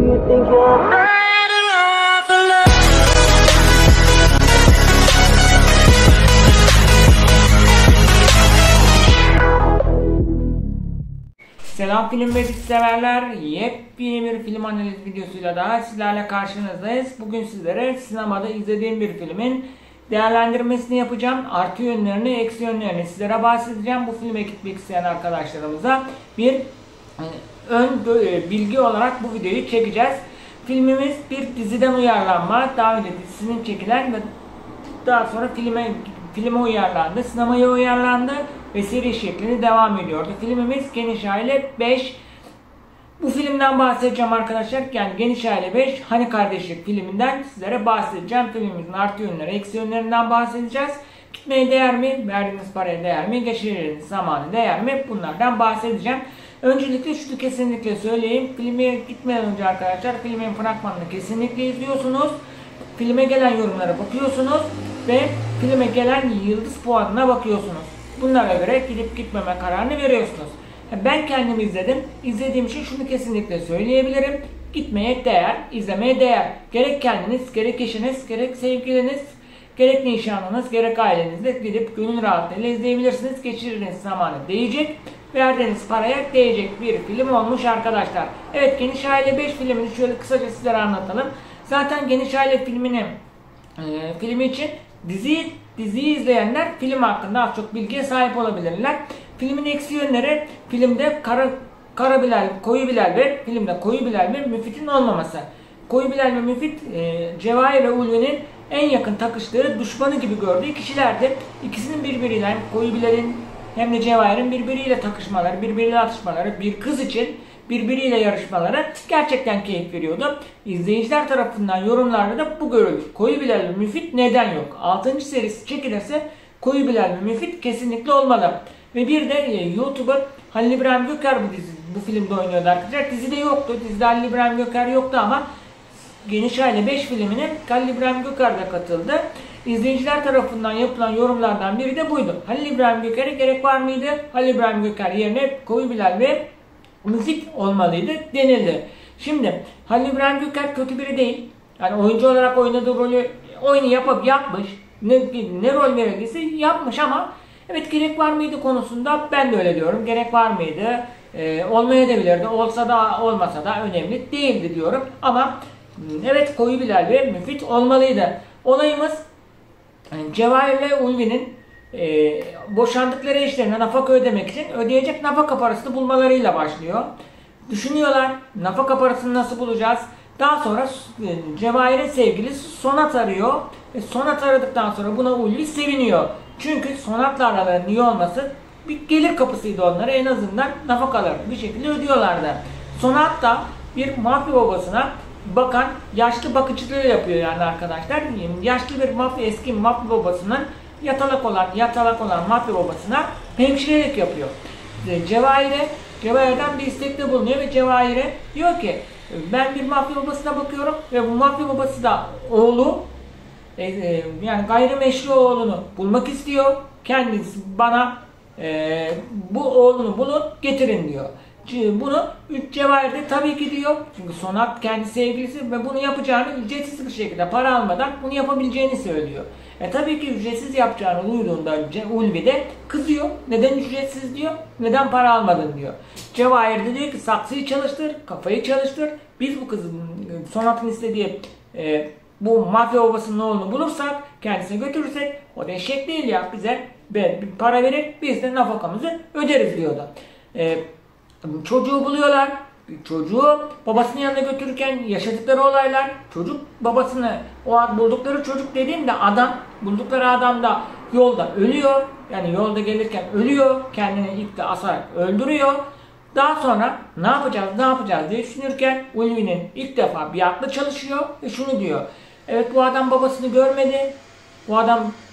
you think you're better off alone? Selam film ve dizi severler. Yepyeni bir film analiz videosuyla daha sizlerle karşınızdayız. Bugün sizlere sinemada izlediğim bir filmin değerlendirmesini yapacağım. Artı yönlerini, eksi yönlerini sizlere bahsedeceğim. Bu filme gitmek isteyen arkadaşlarımıza bir bilgi olarak bu videoyu çekeceğiz. Filmimiz bir diziden uyarlanma. Daha önce dizisinin çekilen ve daha sonra filme uyarlandı, sinemaya uyarlandı ve seri şeklinde devam ediyordu. Filmimiz Geniş Aile 5. Bu filmden bahsedeceğim arkadaşlar. Yani Geniş Aile 5 Hani Kardeşlik filminden sizlere bahsedeceğim. Filmimizin artı yönleri, eksi yönlerinden bahsedeceğiz. Gitmeye değer mi? Verdiğiniz paraya değer mi? Geçirdiğiniz zamanı değer mi? Bunlardan bahsedeceğim. Öncelikle şunu kesinlikle söyleyeyim. Filme gitmeden önce arkadaşlar filmin fragmanını kesinlikle izliyorsunuz. Filme gelen yorumlara bakıyorsunuz ve filme gelen yıldız puanına bakıyorsunuz. Bunlara göre gidip gitmeme kararını veriyorsunuz. Ben kendim izledim. İzlediğim için şunu kesinlikle söyleyebilirim. Gitmeye değer, izlemeye değer. Gerek kendiniz, gerek eşiniz, gerek sevgiliniz, gerek nişanlınız, gerek ailenizle gidip gönül rahatlığıyla izleyebilirsiniz. Geçirdiğiniz zamanı değecek, verdiğiniz paraya değecek bir film olmuş arkadaşlar. Evet, Geniş Aile 5 filmini şöyle kısaca sizlere anlatalım. Zaten Geniş Aile filmi için diziyi izleyenler film hakkında az çok bilgiye sahip olabilirler. Filmin eksi yönleri, filmde Koyu Bilal ve Müfit'in olmaması. Koyu Bilal ve Müfit, Cevahir ve Ulvi'nin en yakın takıştığı, düşmanı gibi gördüğü kişilerdi. İkisinin birbiriyle, hem Koyu Bilal'in hem de Cevahir'in birbiriyle takışmaları, birbiriyle atışmaları, bir kız için birbiriyle yarışmaları gerçekten keyif veriyordu. İzleyiciler tarafından yorumlarda da bu görülür. Koyu Bilal ve Müfit neden yok? 6. serisi çekilirse Koyu Bilal ve Müfit kesinlikle olmalı. Ve bir de YouTuber Halil İbrahim Göker bu filmde oynuyordu arkadaşlar. Dizide yoktu. Dizide Halil İbrahim Göker yoktu ama Geniş Aile 5 filmine Halil İbrahim Göker de katıldı. İzleyiciler tarafından yapılan yorumlardan biri de buydu. Halil İbrahim Göker'e gerek var mıydı? Halil İbrahim Göker yerine Koyu Bilal ve Müfit olmalıydı denildi. Şimdi Halil İbrahim Göker kötü biri değil. Yani oyuncu olarak oynadığı rolü yapmış. Ne rol verildiyse yapmış ama evet, gerek var mıydı konusunda ben de öyle diyorum. Gerek var mıydı? Olmayabilirdi. Olsa da olmasa da önemli değildi diyorum. Ama evet, Koyu Bilal ve Müfit olmalıydı. Olayımız Cevahir ile Ulvi'nin boşandıkları eşlerine nafaka ödemek için ödeyecek nafaka parasını bulmalarıyla başlıyor. Düşünüyorlar, nafaka parasını nasıl bulacağız? Daha sonra Cevahir'in sevgilisi Sonat arıyor. Sonat aradıktan sonra buna Ulvi seviniyor. Çünkü Sonat'la aralarının iyi olması bir gelir kapısıydı onlara. En azından nafakalarını bir şekilde ödüyorlardı. Sonat da bir mafya babasına bakan, yaşlı bakıcılığı yapıyor yani arkadaşlar. Yaşlı bir eski mafya babasının yatalak olan mafya babasına hemşirelik yapıyor. Cevahir'den bir istekte bulunuyor ve Cevahir'e diyor ki ben bir mafya babasına bakıyorum ve bu mafya babası da oğlu, yani gayrimeşru oğlunu bulmak istiyor. Kendisi bana bu oğlunu bulun getirin diyor. Bunu Cevahir de tabii ki diyor. Çünkü Sonat kendi sevgilisi ve bunu yapacağını, ücretsiz bir şekilde para almadan bunu yapabileceğini söylüyor. Tabii ki ücretsiz yapacağını duyduğunda Ulvi de kızıyor. Neden ücretsiz diyor? Neden para almadın diyor. Cevahir de diyor ki saksıyı çalıştır, kafayı çalıştır. Biz bu kızın, Sonat'ın istediği bu mafya babasının oğlunu bulursak, kendisine götürürsek, o da eşek değil ya, bize bir para verir, biz de nafakamızı öderiz diyordu. Çocuğu buluyorlar. Çocuğu babasının yanına götürürken yaşadıkları olaylar, çocuk babasını, buldukları çocuk dediğimde buldukları adam da yolda ölüyor. Yani yolda gelirken ölüyor. Kendini ipte asarak öldürüyor. Daha sonra ne yapacağız diye düşünürken Ulvi'nin ilk defa bir aklı çalışıyor ve şunu diyor. Evet, bu adam babasını görmedi.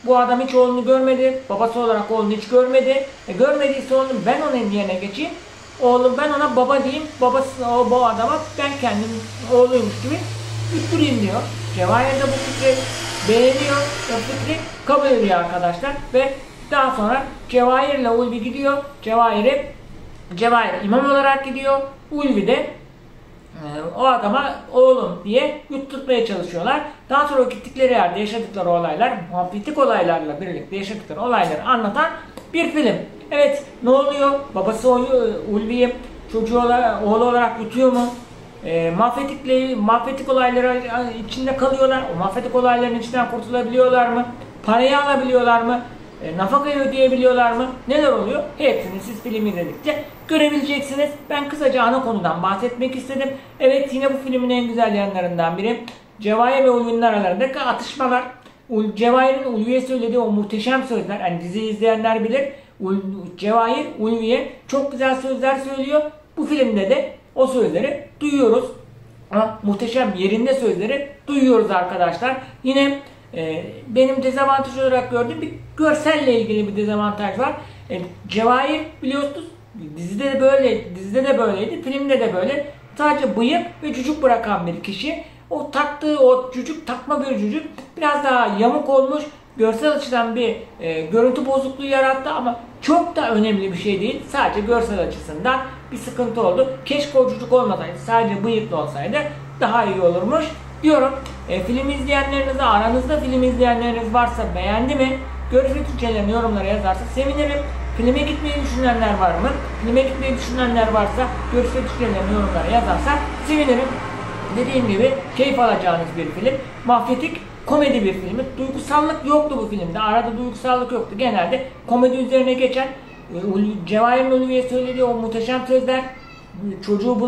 Bu adam hiç oğlunu görmedi. Babası olarak oğlunu hiç görmedi. Görmediyse oğlum ben onun yerine geçeyim. Oğlum ben ona baba diyeyim. Bu adama ben kendim oğluymuş gibi üttüreyim diyor. Cevahir de bu fikri beğeniyor ve fikri kabul ediyor arkadaşlar. Ve daha sonra Cevahir ile Ulvi gidiyor. Cevahir imam olarak gidiyor. Ulvi de o adama oğlum diye yutturmaya çalışıyorlar. Daha sonra gittikleri yerde yaşadıkları olaylar, muhabbetik olaylarla birlikte yaşadıkları olayları anlatan bir film. Evet, ne oluyor? Babası Ulvi'yi oğlu olarak yutuyor mu? Mafyatik olayları içinde kalıyorlar. O mafyatik olayların içinden kurtulabiliyorlar mı? Parayı alabiliyorlar mı? Nafakayı ödeyebiliyorlar mı? Neler oluyor? Hepsini siz film izledikçe görebileceksiniz. Ben kısaca ana konudan bahsetmek istedim. Evet, yine bu filmin en güzel yanlarından biri Cevahir ve Ulvi'nin aralarındaki atışmalar. Cevahir'in Ulvi'ye söylediği o muhteşem sözler. Yani diziyi izleyenler bilir. Cevahir Ulvi'ye çok güzel sözler söylüyor. Bu filmde de o sözleri duyuyoruz. Ama muhteşem yerinde sözleri duyuyoruz arkadaşlar. Yine benim dezavantaj olarak gördüğüm bir görselle ilgili bir dezavantaj var. Cevahir biliyorsunuz dizide de böyleydi, filmde de böyle. Sadece bıyık ve cücük bırakan bir kişi. O taktığı o cücük, takma bir cücük biraz daha yamuk olmuş. Görsel açıdan bir görüntü bozukluğu yarattı ama çok da önemli bir şey değil. Sadece görsel açısından bir sıkıntı oldu. Keşke o cücük olmasaydı, sadece bıyıklı olsaydı daha iyi olurmuş diyorum. Film izleyenleriniz, aranızda film izleyenleriniz varsa beğendi mi? Görüş ve düşüncelerini yorumlara yazarsa sevinirim. Filme gitmeyi düşünenler var mı? Filme gitmeyi düşünenler varsa görüş ve düşüncelerini yorumlara yazarsa sevinirim. Dediğim gibi keyif alacağınız bir film. Mafyatik komedi bir filmi. Duygusallık yoktu bu filmde. Arada duygusallık yoktu. Genelde komedi üzerine geçen Cevahir'in Ulvi'ye söylediği o muhteşem sözler, çocuğu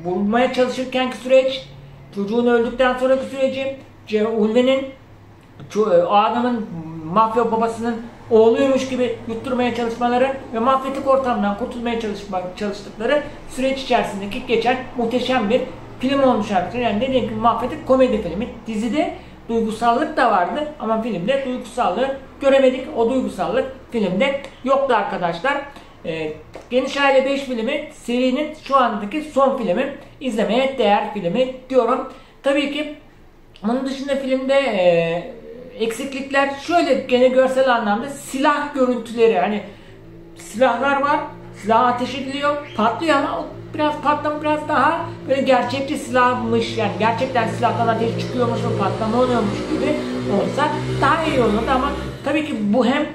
bulmaya çalışırkenki süreç, çocuğun öldükten sonraki süreci, Ulvi'nin o adamın mafya babasının oğluymuş gibi yutturmaya çalışmaları ve mafyatik ortamdan kurtulmaya çalıştıkları süreç içerisindeki geçen muhteşem bir film olmuş arkadaşlar. Yani dediğim gibi mafyatik komedi filmi. Dizide duygusallık da vardı ama filmde duygusallığı göremedik. O duygusallık filmde yoktu arkadaşlar. Geniş Aile 5 filmi serinin şu andaki son filmi. İzlemeye değer filmi diyorum. Tabii ki bunun dışında filmde eksiklikler şöyle, gene görsel anlamda silah görüntüleri, hani silahlar var, silah ateş ediliyor, patlıyor ama patlama biraz daha böyle gerçekçi silahmış, yani gerçekten silahtan ateş çıkıyormuş ve patlama oluyormuş gibi olsa daha iyi olurdu ama tabii ki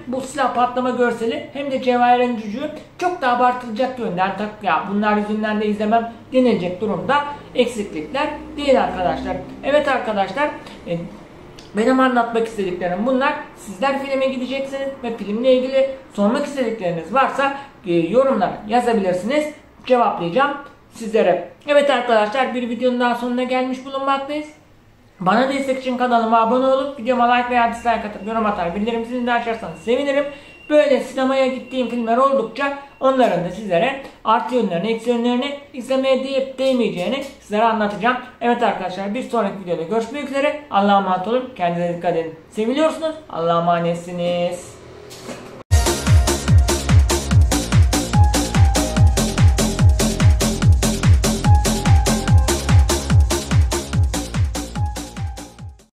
bu silah patlama görseli hem de Cevahir'in cücüğü çok da abartılacak yönden, ya bunlar yüzünden de izlemem denilecek durumda eksiklikler değil arkadaşlar. Evet arkadaşlar, benim anlatmak istediklerim bunlar. Sizler filme gideceksiniz ve filmle ilgili sormak istedikleriniz varsa yorumlara yazabilirsiniz. Cevaplayacağım sizlere. Evet arkadaşlar, bir videonun daha sonuna gelmiş bulunmaktayız. Bana destek için kanalıma abone olup videoma like veya dislike atıp yorum atar bildirim zilini de açarsanız sevinirim. Böyle sinemaya gittiğim filmler oldukça onların da sizlere artı yönlerini, eksi yönlerini, izlemeye değip değmeyeceğini sizlere anlatacağım. Evet arkadaşlar, bir sonraki videoda görüşmek üzere. Allah'a emanet olun. Kendinize dikkat edin. Seviliyorsunuz. Allah'a emanetsiniz.